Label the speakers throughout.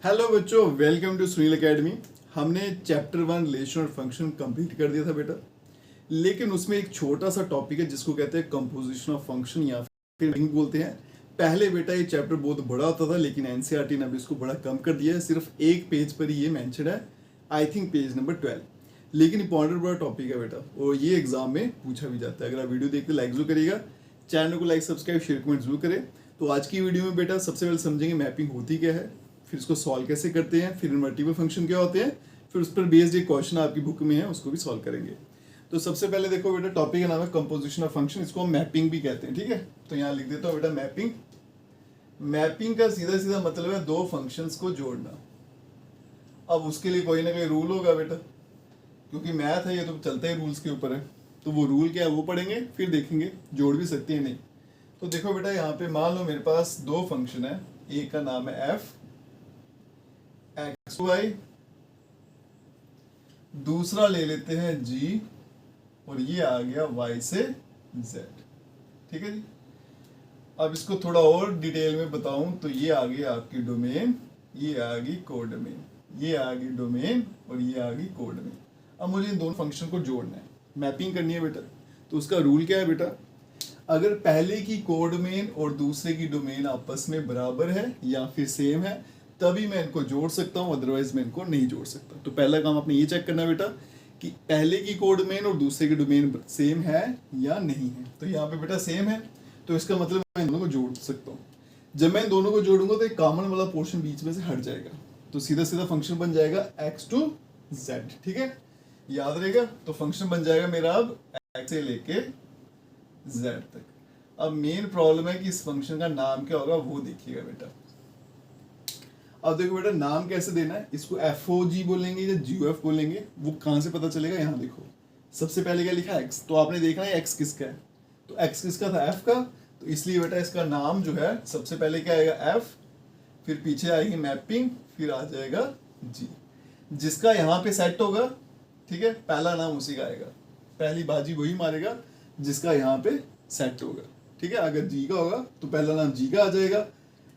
Speaker 1: Hello बच्चों, welcome to Sunil academy. हमने chapter 1 relation और फंक्शन कंप्लीट कर दिया था बेटा, लेकिन उसमें एक छोटा सा टॉपिक है जिसको कहते हैं कंपोजिशन ऑफ फंक्शन या फिर रिंग बोलते हैं। पहले बेटा ये चैप्टर बहुत बड़ा होता था, लेकिन एनसीईआरटी ने अभी इसको बड़ा कम कर दिया है। सिर्फ एक पेज पर ही ये मेंशन है, आई थिंक पेज नंबर 12। लेकिन इंपॉर्टेंट बड़ा टॉपिक है बेटा, और ये एग्जाम में पूछा भी जाता है। अगर आप वीडियो देखते लाइक जरूर करिएगा, चैनल को लाइक सब्सक्राइब शेयर कमेंट जरूर करें। तो आज की वीडियो में बेटा सबसे पहले समझेंगे मैपिंग होती क्या है, फिर इसको सॉल्व कैसे करते हैं, फिर इनवर्टिबल फंक्शन क्या होते हैं, फिर उस पर बेस्ड एक क्वेश्चन आपकी बुक में है उसको भी सॉल्व करेंगे। तो सबसे पहले देखो बेटा, टॉपिक का नाम है कंपोजिशन ऑफ फंक्शन, इसको हम मैपिंग भी कहते हैं। ठीक है, तो यहाँ लिख देता हूँ बेटा मैपिंग। मैपिंग का सीधा सीधा मतलब है दो फंक्शंस को जोड़ना। अब उसके लिए कोई ना कोई रूल होगा बेटा, क्योंकि मैथ है ये तो चलता ही रूल्स के ऊपर है। तो वो रूल क्या है वो पढ़ेंगे, फिर देखेंगे जोड़ भी सकते हैं नहीं। तो देखो बेटा, यहाँ पे मान लो मेरे पास दो फंक्शन है, एक का नाम है एफ एक्स वाई, दूसरा ले लेते हैं जी, और ये आ गया वाई से जेड। ठीक है जी। अब इसको थोड़ा और डिटेल में बताऊं तो ये आ गई आपकी डोमेन, ये आ गई कोडोमेन, ये आ गई डोमेन और ये आ गई कोडोमेन। अब मुझे इन दोनों फंक्शन को जोड़ना है, मैपिंग करनी है बेटा। तो उसका रूल क्या है बेटा, अगर पहले की कोडोमेन और दूसरे की डोमेन आपस में बराबर है या फिर सेम है तभी मैं इनको जोड़ सकता हूँ, अदरवाइज मैं इनको नहीं जोड़ सकता। तो पहला काम आपने ये चेक करना है बेटा कि पहले की कोडोमेन और दूसरे की डोमेन सेम है या नहीं है। तो यहाँ पे बेटा सेम है, तो इसका मतलब मैं इन दोनों को जोड़ सकता हूँ। जब मैं इन दोनों को जोड़ूंगा तो एक कॉमन वाला पोर्शन बीच में से हट जाएगा, तो सीधा सीधा फंक्शन बन जाएगा एक्स टू जेड। ठीक है, याद रहेगा। तो फंक्शन बन जाएगा मेरा अब एक्स से लेके जेड तक। अब मेन प्रॉब्लम है कि इस फंक्शन का नाम क्या होगा वो देखिएगा बेटा। अब देखो बेटा, नाम कैसे देना है, इसको एफ ओ जी बोलेंगे या जी एफ बोलेंगे, वो कहाँ से पता चलेगा। यहाँ देखो, सबसे पहले क्या लिखा है एक्स, तो आपने देखना है एक्स किसका है, तो एक्स किसका था एफ का। तो इसलिए बेटा इसका नाम जो है सबसे पहले क्या आएगा एफ, फिर पीछे आएगी मैपिंग, फिर आ जाएगा जी, जिसका यहाँ पे सेट होगा। ठीक है, पहला नाम उसी का आएगा, पहली बाजी वही मारेगा जिसका यहाँ पे सेट होगा। ठीक है, अगर जी का होगा तो पहला नाम जी का आ जाएगा,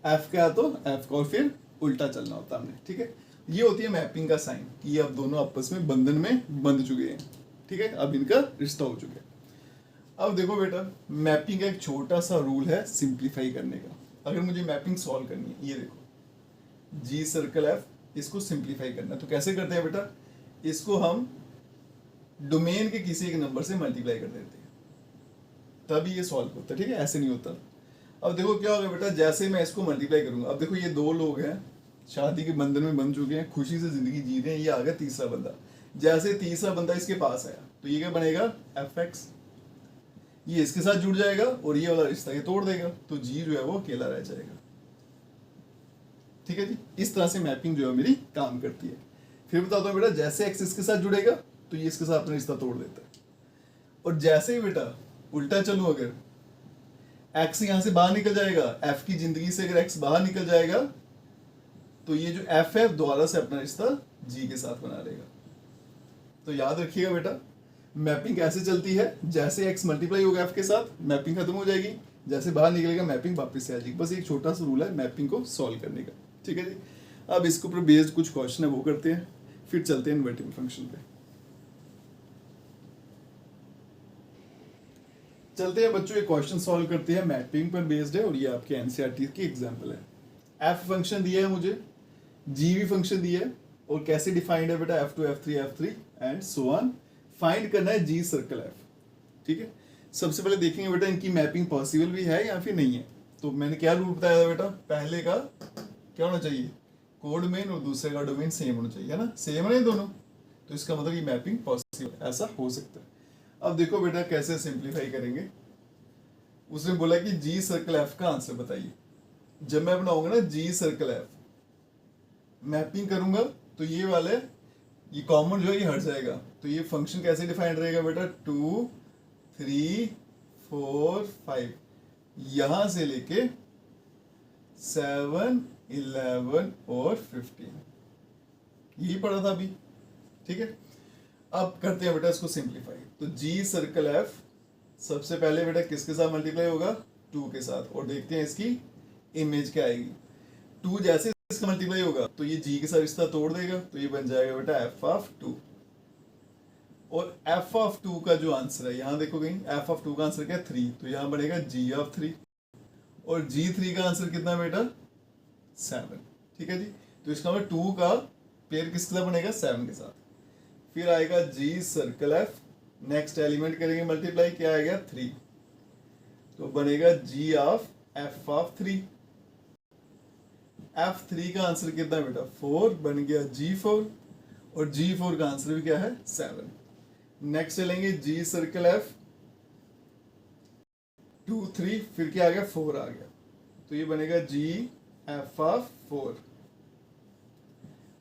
Speaker 1: एफ का तो एफ का, और फिर उल्टा चलना होता हमने। ठीक है, ये होती है मैपिंग का साइन कि ये अब दोनों आपस में बंधन में बंध चुके हैं। ठीक है, अब इनका रिश्ता हो चुका है। अब देखो बेटा, मैपिंग का एक छोटा सा रूल है सिंप्लीफाई करने का। अगर मुझे मैपिंग सॉल्व करनी है, ये देखो जी सर्कल एफ, इसको सिंप्लीफाई करना है। तो कैसे करते हैं बेटा, इसको हम डोमेन के किसी एक नंबर से मल्टीप्लाई कर देते हैं, तभी ये सॉल्व होता है। ठीक है, ऐसे नहीं होता। अब देखो क्या होगा बेटा, जैसे मैं इसको मल्टीप्लाई करूंगा, अब देखो ये दो लोग हैं, शादी के बंधन में बंध चुके हैं, खुशी से जिंदगी जी रहे हैं। ये आ गया तीसरा बंदा, जैसे तीसरा बंदा इसके पास आया तो ये क्या बनेगा एफ एक्स, ये इसके साथ जुड़ जाएगा और ये वाला रिश्ता ये तोड़ देगा, तो जी जो है वो अकेला रह जाएगा। ठीक है जी, इस तरह से मैपिंग जो है मेरी काम करती है। फिर बताता हूँ बेटा, जैसे एक्स इसके साथ जुड़ेगा तो ये इसके साथ अपना रिश्ता तोड़ देता है, और जैसे ही बेटा उल्टा चलूं, अगर एक्स यहां से बाहर निकल जाएगा, एफ की जिंदगी से अगर एक्स बाहर निकल जाएगा तो ये जो एफ है दोबारा से अपना रिश्ता जी के साथ बना लेगा। तो याद रखिएगा बेटा, मैपिंग कैसे चलती है, जैसे एक्स मल्टीप्लाई होगा एफ के साथ मैपिंग खत्म हो जाएगी, जैसे बाहर निकलेगा मैपिंग वापस से आ जाएगी। बस एक छोटा सा रूल है मैपिंग को सॉल्व करने का। ठीक है जी। अब इसके ऊपर बेस्ड कुछ क्वेश्चन है वो करते हैं, फिर चलते हैं इनवर्टिबल फंक्शन पे। चलते हैं बच्चों, एक क्वेश्चन सॉल्व करते हैं, मैपिंग पर बेस्ड है और ये आपके एनसीईआरटी की एग्जांपल है। एफ फंक्शन दिया है मुझे, जी भी फंक्शन दिया है, और कैसे डिफाइंड है बेटा F2 F3 and so on. Find करना है जी सर्कल एफ। ठीक है, सबसे पहले देखेंगे बेटा इनकी मैपिंग पॉसिबल भी है या फिर नहीं है। तो मैंने क्या रूल बताया था बेटा, पहले का क्या होना चाहिए कोडोमेन और दूसरे का डोमेन सेम होना चाहिए, है ना, सेम है दोनों, तो इसका मतलब ये मैपिंग पॉसिबल ऐसा हो सकता है। अब देखो बेटा कैसे सिंप्लीफाई करेंगे। उसने बोला कि जी सर्कल एफ का आंसर बताइए। जब मैं बनाऊंगा ना जी सर्कल एफ, मैपिंग करूंगा तो ये वाले ये कॉमन जो है ये हट जाएगा। तो ये फंक्शन कैसे डिफाइंड रहेगा बेटा, 2 3 4 5, यहां से लेके 7 11 और 15, यही पढ़ा था अभी। ठीक है, अब करते हैं बेटा इसको सिंप्लीफाई। तो जी सर्कल एफ सबसे पहले बेटा किसके साथ मल्टीप्लाई होगा, 2 के साथ, और देखते हैं इसकी इमेज क्या आएगी। 2 जैसे इसका मल्टीप्लाई होगा तो ये जी के साथ रिश्ता तोड़ देगा, तो ये बन जाएगा बेटा एफ ऑफ 2। और एफ ऑफ 2 का जो आंसर है यहाँ देखो कहीं, एफ ऑफ 2 का आंसर क्या है 3, तो यहाँ बनेगा जी ऑफ 3। और G3 का आंसर कितना बेटा 7। ठीक है जी, तो इसका मतलब 2 का पेयर किसके साथ बनेगा 7 के साथ। फिर आएगा G circle F, next element करेंगे मल्टीप्लाई, क्या आएगा 3, तो बनेगा G of F of 3। F3 का आंसर कितना बेटा 4, बन गया G4। और G4 का आंसर भी क्या है 7। नेक्स्ट चलेंगे G सर्कल F 2 3, फिर क्या आ गया 4 आ गया, तो ये बनेगा G F ऑफ 4।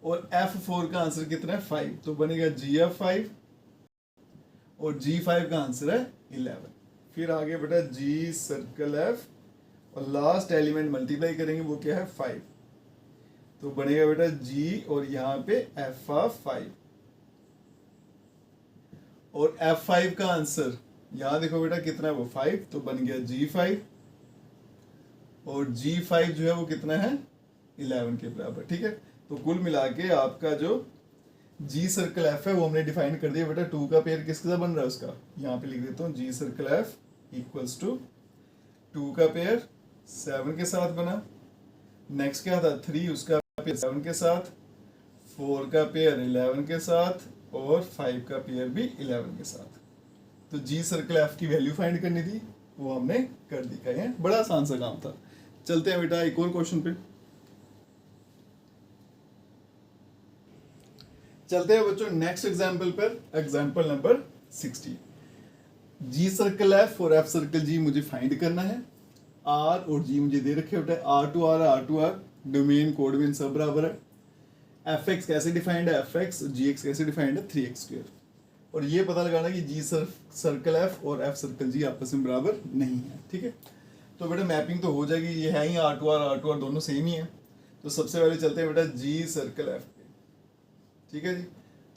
Speaker 1: और F4 का आंसर कितना है 5, तो बनेगा G ऑफ 5। और G5 का आंसर है 11। फिर आगे बेटा G सर्कल F और लास्ट एलिमेंट मल्टीप्लाई करेंगे, वो क्या है 5, तो बनेगा बेटा G और यहाँ पे F ऑफ 5। और F5 का आंसर यहाँ देखो बेटा कितना है वो 5, तो बन गया G5। और G5 जो है वो कितना है 11 के बराबर। ठीक है, तो कुल मिला के आपका जो G सर्कल F है वो हमने डिफाइन कर दिया बेटा। 2 का पेयर किसके साथ बन रहा है उसका, यहाँ पे लिख देता हूँ G circle F equals to 2 का पेयर 7 के साथ बना। नेक्स्ट क्या था 3, उसका पेयर 7 के साथ, 4 का पेयर 11 के साथ, और 5 का पेयर भी 11 के साथ। तो G सर्कल F की वैल्यू फाइंड करनी थी, वो हमने कर दी। कहीं बड़ा आसान सा काम था। चलते हैं बेटा एक और क्वेश्चन पे। चलते हैं बच्चों नेक्स्ट एग्जांपल पर, example number 60। G circle F और F सर्कल G मुझे फाइंड करना है। R और G मुझे दे रखे होते हैं, R2R डोमेन कोड में सब बराबर है। Fx कैसे डिफाइंड है, Fx, Gx कैसे डिफाइंड है 3x²। और ये पता लगाना कि G सर्कल F और F सर्कल G आपस में बराबर नहीं है। ठीक है, तो बेटा मैपिंग तो हो जाएगी, ये है ही R2R दोनों सेम ही है। तो सबसे पहले चलते हैं बेटा G सर्कल F पे। ठीक है जी,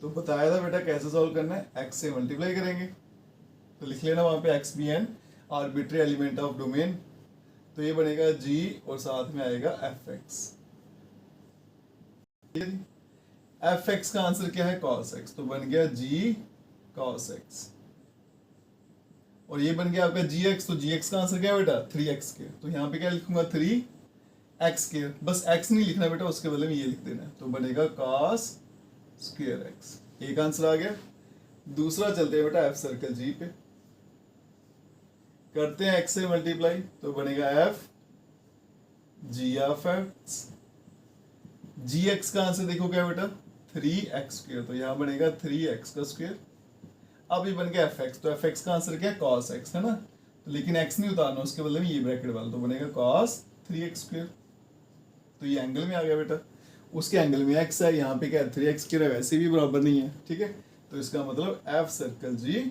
Speaker 1: तो बताया था बेटा कैसे सॉल्व करना है, x से मल्टीप्लाई करेंगे, तो लिख लेना वहां पे x भी an arbitrary element of domain, तो ये बनेगा G और साथ में आएगा Fx। Fx का आंसर क्या है cos x, तो बन गया G cos x। और ये बन गया आपका gx, तो gx का आंसर क्या है बेटा 3x², तो यहाँ पे क्या लिखूंगा 3x², बस x नहीं लिखना बेटा, उसके बदले में ये लिख देना है, तो बनेगा cos स्क्वायर x। एक आंसर आ गया। दूसरा चलते हैं बेटा f सर्कल G पे, करते हैं x से मल्टीप्लाई, तो बनेगा f G of x। gx का आंसर देखो क्या बेटा 3x², तो यहाँ बनेगा 3x का स्क्वायर। अब ये बन गया fx, तो fx का आंसर क्या है cos x है ना, तो लेकिन x नहीं उतारना, उसके बदले में ये ब्रैकेट वाला, तो बनेगा cos 3x²। तो ये एंगल में आ गया बेटा, उसके एंगल में x है, यहाँ पे क्या है 3x² है, वैसे भी बराबर नहीं है। ठीक है, तो इसका मतलब f circle G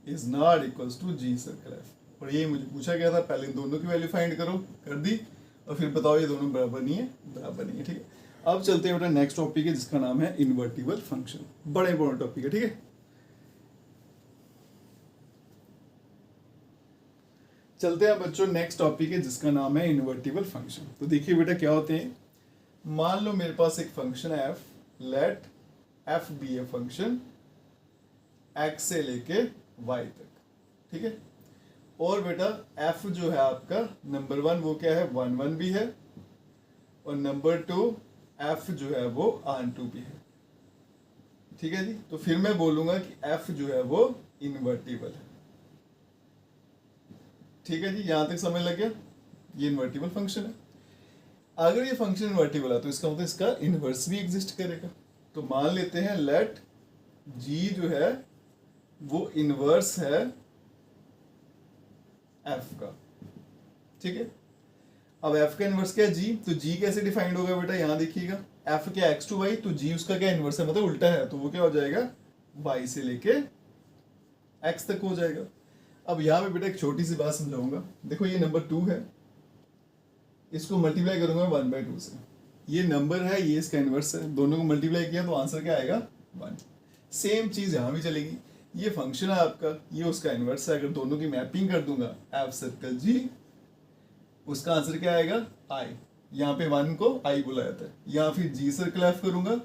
Speaker 1: is not equals to G circle F। और ये मुझे पूछा गया था, पहले दोनों की वैल्यू फाइंड करो, कर दी, और फिर बताओ ये दोनों बराबर नहीं है, बराबर नहीं है। ठीक है, अब चलते हैं बेटा नेक्स्ट टॉपिक है जिसका नाम है इन्वर्टिबल फंक्शन। बड़ा इंपॉर्टेंट टॉपिक है। ठीक है, चलते हैं बच्चों नेक्स्ट टॉपिक है जिसका नाम है इन्वर्टिबल फंक्शन। तो देखिए बेटा क्या होते हैं, मान लो मेरे पास एक फंक्शन है f, let f be a function x से लेके y तक। ठीक है, और बेटा f जो है आपका नंबर 1 वो क्या है 1 1 भी है, और नंबर 2 f जो है वो ऑन 2 भी है। ठीक है जी, तो फिर मैं बोलूंगा कि f जो है वो इन्वर्टिबल है। ठीक है जी, यहां तक समझ लग गया, ये इन्वर्टिबल फंक्शन है। अगर ये फंक्शन इन्वर्टिबल है तो इसका मतलब इसका इनवर्स भी एग्जिस्ट करेगा। तो मान लेते हैं लेट g जो है वो इनवर्स है f का। ठीक है, अब f का इनवर्स क्या है g, तो g कैसे डिफाइंड होगा बेटा, यहां देखिएगा f क्या x टू y, तो g उसका क्या इनवर्स है, मतलब उल्टा है, तो वो क्या हो जाएगा y से लेके x तक हो जाएगा। अब यहाँ पे बेटा एक छोटी सी बात समझाऊंगा, देखो ये नंबर 2 है, इसको मल्टीप्लाई करूंगा 1/2 से, ये नंबर है, ये इसका इनवर्स है, दोनों को मल्टीप्लाई किया तो आंसर क्या आएगा 1। सेम चीज यहाँ भी चलेगी, ये फंक्शन है आपका, ये उसका इनवर्स है, अगर दोनों की मैपिंग कर दूंगा f सर्कल G, उसका आंसर क्या आएगा I। यहाँ पे 1 को आई बोला जाता है। यहाँ फिर जी सर्कल एफ करूंगा,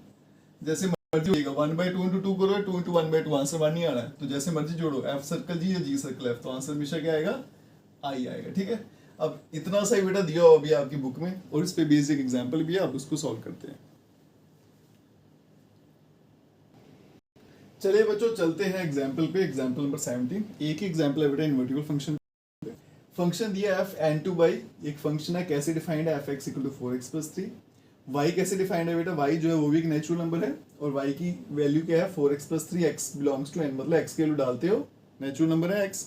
Speaker 1: जैसे मर्जी होगा, 1/2 इंटू 2 करो, 2 इंटू 1/2, आंसर 1 ही आ रहा है, तो जैसे मर्जी जोड़ो, एफ सर्कल जी या जी सर्कल एफ, तो आंसर हमेशा क्या आएगा, आई आएगा। ठीक है, अब इतना सा ही बेटा दिया हुआ भी आपकी बुक में, और इस पे बेसिक एग्जांपल भी है, आप उसको सॉल्व करते हैं। चलिए बच्चों चलते हैं एग्जांपल पे, एग्जांपल नंबर 17। एक ही एग्जांपल है बेटा इन्वर्टिबल फंक्शन। फंक्शन दिया एफ एन टू बाई, एक फंक्शन है, कैसे डिफाइंड है, F X equal to 4x+3। y कैसे डिफाइंड है बेटा, y जो है वो भी एक नेचुरल नंबर है, और y की वैल्यू क्या है 4x+3, x belongs to n, मतलब x की वैल्यू डालते हो, नेचुरल नंबर है x,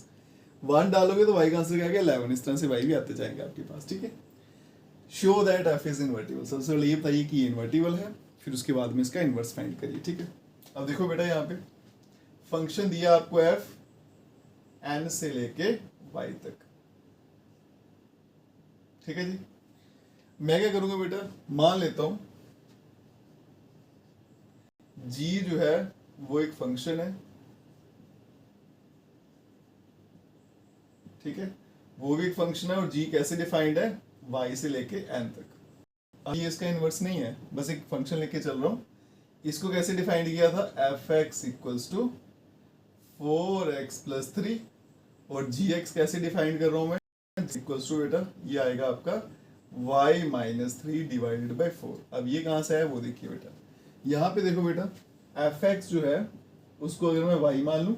Speaker 1: 1 डालोगे तो y का आंसर क्या आ गया 11। इस तरह से y भी आते जाएंगे आपके पास। ठीक है, show that f is invertible, सबसे पहले ये बताइए कि ये इन्वर्टिबल है, फिर उसके बाद में इसका इन्वर्स फाइंड करिए। ठीक है, अब देखो बेटा यहाँ पे फंक्शन दिया आपको f n से लेके y तक। ठीक है जी, मैं क्या करूंगा बेटा, मान लेता हूं g जो है वो एक फंक्शन है। ठीक है, वो भी एक फंक्शन है, और g कैसे डिफाइंड है, y से लेके n तक। अब ये इसका इनवर्स नहीं है, बस एक फंक्शन लेके चल रहा हूं। इसको कैसे डिफाइंड किया था, F x equals to 4x+3, और gx कैसे डिफाइंड कर रहा हूं मैं, इक्वल्स टू बेटा ये आएगा आपका y-3 डिवाइडेड बाई 4। अब ये कहाँ से है वो देखिए बेटा, यहाँ पे देखो बेटा एफ एक्स जो है उसको अगर मैं y मान लूँ,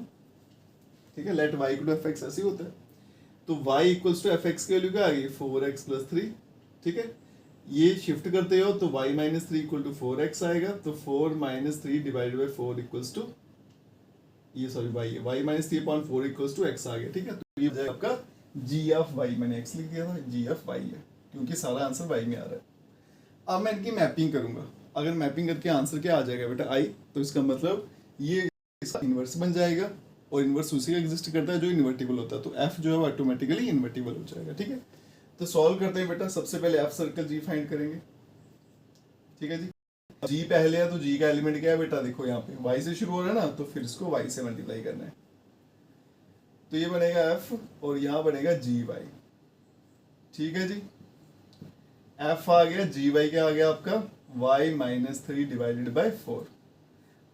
Speaker 1: ठीक है, let y equal to F X, ऐसे होता है, तो y equals to F X की वैल्यू क्या आ गई 4x+3। ठीक है, ये शिफ्ट करते हो तो y-3 इक्वल टू 4x आएगा, तो 4-3 डिवाइडेड बाई 4 इक्वल्स टू, ये sorry y-3/4 equals to x आ गया। ठीक है, तो ये हो जाएगा आपका g ऑफ y, मैंने x लिख दिया था, g ऑफ y है, क्योंकि सारा आंसर y में आ रहा है। अब मैं इनकी मैपिंग करूंगा, अगर मैपिंग करके आंसर क्या आ जाएगा बेटा i, तो इसका मतलब ये इसका इन्वर्स बन जाएगा, और इन्वर्स उसी का एग्जिस्ट करता है जो इन्वर्टिबल होता है, तो f जो है वो ऑटोमेटिकली इन्वर्टिबल हो जाएगा। ठीक है, तो सॉल्व करते हैं बेटा, सबसे पहले f सर्कल g फाइंड करेंगे। ठीक है जी, g पहले है तो g का एलिमेंट क्या है बेटा, देखो यहाँ पे y से शुरू हो रहा है ना, तो फिर इसको y से मल्टीप्लाई करना है, तो ये बनेगा f, और यहाँ बनेगा gy। ठीक है जी, f आ गया, gy क्या आ गया आपका y-3 डिवाइडेड बाई 4।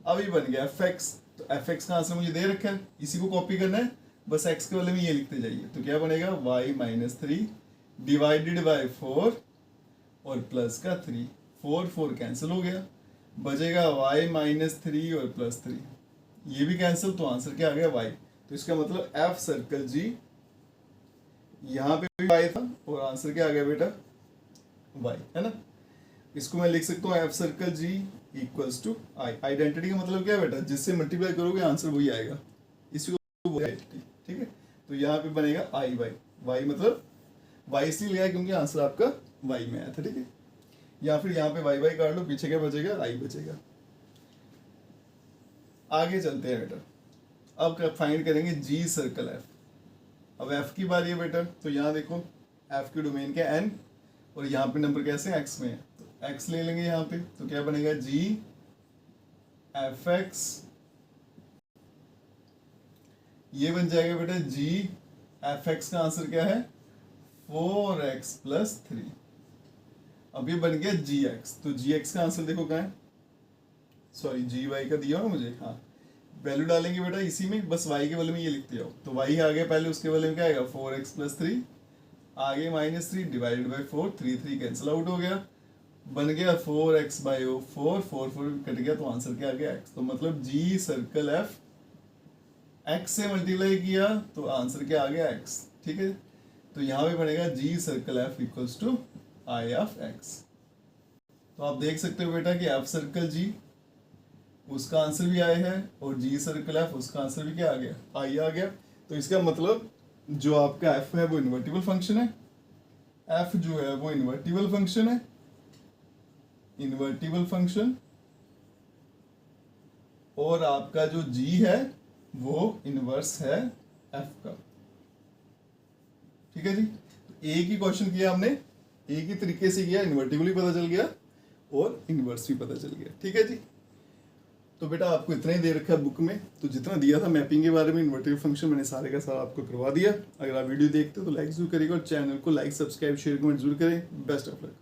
Speaker 1: अब ये बन गया fx, तो fx का आंसर मुझे दे रखा है, इसी को कॉपी करना है, बस x के वाले में ये लिखते जाइए, तो क्या बनेगा y-3 डिवाइडेड बाई 4 और प्लस का 3, 4 कैंसिल हो गया, बचेगा y-3 और +3, ये भी कैंसिल, तो आंसर क्या आ गया y। तो इसका मतलब f सर्कल g, यहाँ पे भी y था, और आंसर क्या आ गया बेटा y, है ना। इसको मैं लिख सकता हूँ f circle g equals to i। Identity का मतलब क्या है बेटा, जिससे मल्टीप्लाई करोगे आंसर वही आएगा, इसी को आइडेंटिटी। ठीक है, तो यहाँ पे बनेगा i y मतलब y इसलिए लिया क्योंकि आंसर आपका y में आया था। ठीक है, या फिर यहाँ पे y काट लो, पीछे क्या बचेगा, i बचेगा। आगे चलते हैं बेटा, अब फाइंड करेंगे g सर्कल f। अब f की बारी है बेटा, तो यहाँ देखो f की डोमेन क्या n, और यहाँ पे नंबर कैसे x में है, तो x ले लेंगे यहाँ पे, तो क्या बनेगा g एफ एक्स, ये बन जाएगा बेटा g एफ एक्स का आंसर क्या है 4x+3। अब ये बन गया gx, तो gx का आंसर देखो क्या है, सॉरी gy का दिया हो मुझे, हाँ वैल्यू डालेंगे बेटा इसी में, बस y के वाले में ये लिखते जाओ, तो y आ गया पहले, उसके वाले में क्या आएगा 4x+3, आगे -3 डिवाइडेड बाई 4, 3 कैंसिल आउट हो गया, बन गया 4x/4, 4 कट गया, तो आंसर क्या आ गया x। तो मतलब g सर्कल f, x से मल्टीप्लाई किया तो आंसर क्या आ गया x। ठीक है, तो यहाँ पे बनेगा g circle f equals to i of x। तो आप देख सकते हो बेटा कि f सर्कल g उसका आंसर भी i है, और g सर्कल f उसका आंसर भी क्या आ गया i आ गया। तो इसका मतलब जो आपका f है वो इन्वर्टिबल फंक्शन है, f जो है वो इन्वर्टिबल फंक्शन है, इन्वर्टिबल फंक्शन, और आपका जो g है वो इनवर्स है f का। ठीक है जी, तो एक ही क्वेश्चन किया हमने, एक ही तरीके से किया, इन्वर्टिबल भी पता चल गया और इनवर्स भी पता चल गया। ठीक है जी, तो बेटा आपको इतना ही दे रखा है बुक में, तो जितना दिया था मैपिंग के बारे में, इन्वर्टिबल फंक्शन मैंने सारे का सारा आपको करवा दिया। अगर आप वीडियो देखते हो तो लाइक जरूर करिएगा, और चैनल को लाइक सब्सक्राइब शेयर कमेंट जरूर करें। Best of luck.